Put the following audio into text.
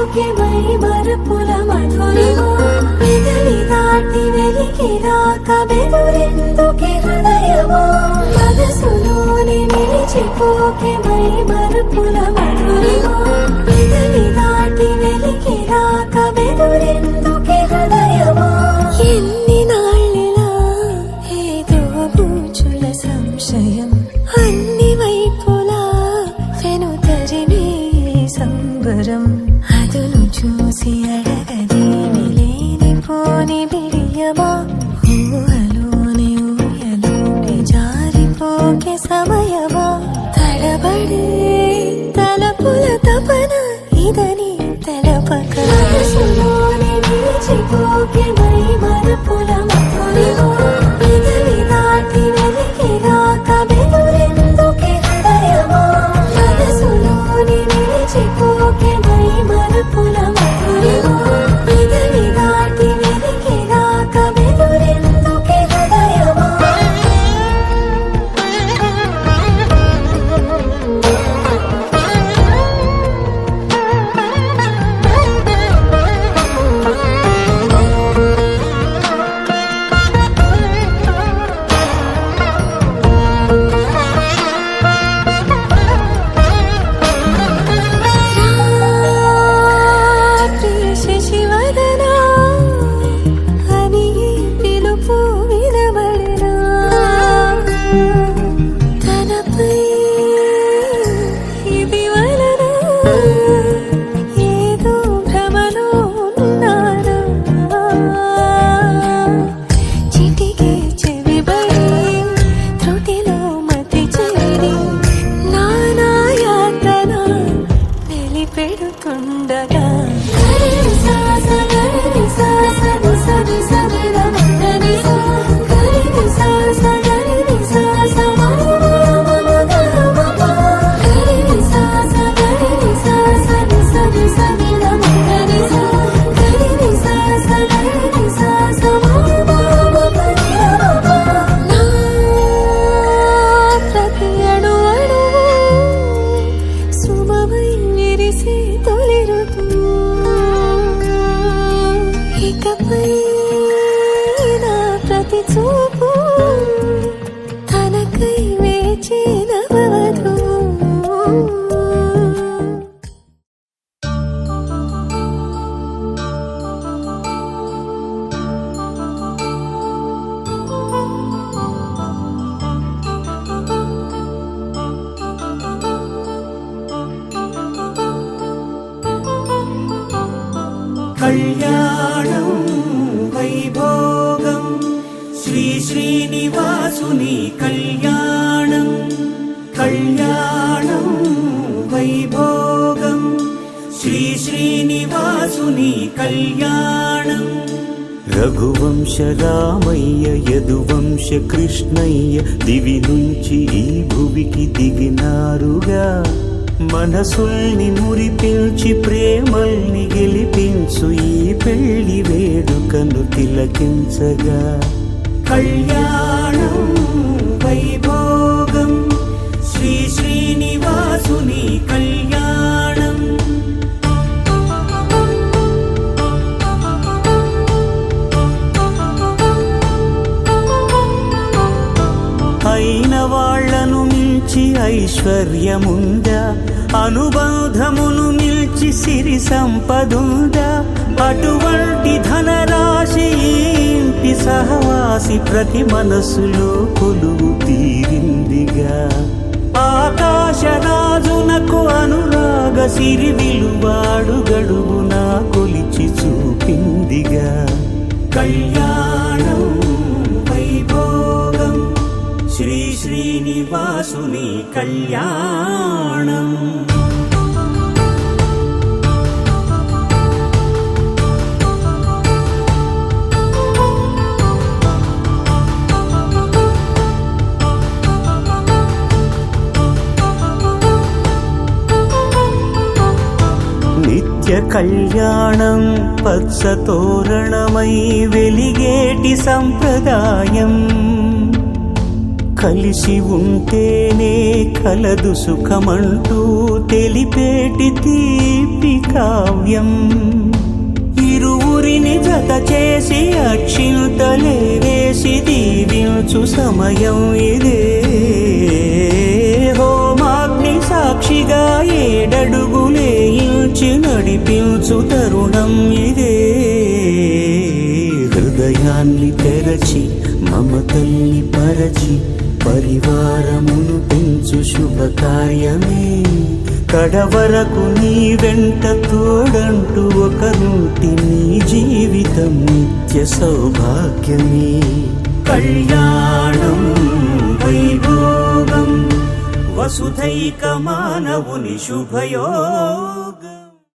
మరిచిపోకే my మరపుల Madhurima పెదవి దాటి వెలికి రాక బెదురెందుకే హృదయమా మనసులోనే నిలిచిపోకే మై మరపుల మధురిమా పెదవి దాటి వెలికి రాక బెదురెందుకే హృదయమా ఎన్ని నాళ్ళిలా ఏదో బూచుల సంశయం అన్ని వైపులా వెనుతరినే సంబరం అదును చూసి అడగదేమి లేనిపోని బిడియమా ఊహలోని ఊయలోకి జారిపోకే సమయమా తడబడే తలపుల తపన ఇదని తెలపక మనసులోని నిలిచిపోకే మై మరపుల మధురిమా పెదవి దాటి వెలికి రాక బెదురెందుకే హృదయమా మనసులోని నిలిచిపోకే మై మరపుల మధురిమా పెదవి దాటి వెలికి రాక బెదురెందుకే హృదయమా కళ్యాణం వైభోగం శ్రీ శ్రీనివాసుని కళ్యాణం కళ్యాణం వైభోగం శ్రీ శ్రీనివాసుని కళ్యాణం రఘువంశ రామయ్య యదువంశ కృష్ణయ్య దివి నుంచి ఈ భువికి దిగినారుగా మనసుల్ని మురిపించి ప్రేమల్ని గెలిపించు ఈ పెళ్లి వేడుకను తిలకించగా కళ్యాణం వైభోగం శ్రీ శ్రీనివాసుని కళ్యాణం అయిన వాళ్లను మించి ఐశ్వర్యముందా అనుబంధమును నిల్చి సిరి సంపదుందా అటువంటి ధనరాశి ఇంటి సహవాసి ప్రతి మనసులో కొలువు తీరిందిగా ఆకాశరాజునకు అనురాగ సిరి విలువాడు గడువునా కొలిచి చూపిందిగా కళ్యాణం వైభోగం శ్రీ శ్రీనివాసుని కళ్యాణం నిత్య కళ్యాణం పచ్చ తోరణమై వెలిగేటి సంప్రదాయం కలిసి ఉంటేనే కలదు సుఖమంటూ తెలిపేటి తీపి కావ్యం. ఇరువురిని జత చేసి అక్షింతలే వేసి దీవించు సమయం ఇదే. హోమాగ్ని సాక్షిగా ఏడడుగులే ఇంచి నడిపించు తరుణం ఇదే. హృదయాన్ని తెరచి మమతల్ని పరచి పరివారమును పెంచు శుభకార్యమే. కడవరకు నీ వెంట తోడంటూ ఒకరుంటి నీ జీవితం నిత్య సౌభాగ్యమే. కళ్యాణం వైభోగం వసుధైక మానవుని శుభయోగం.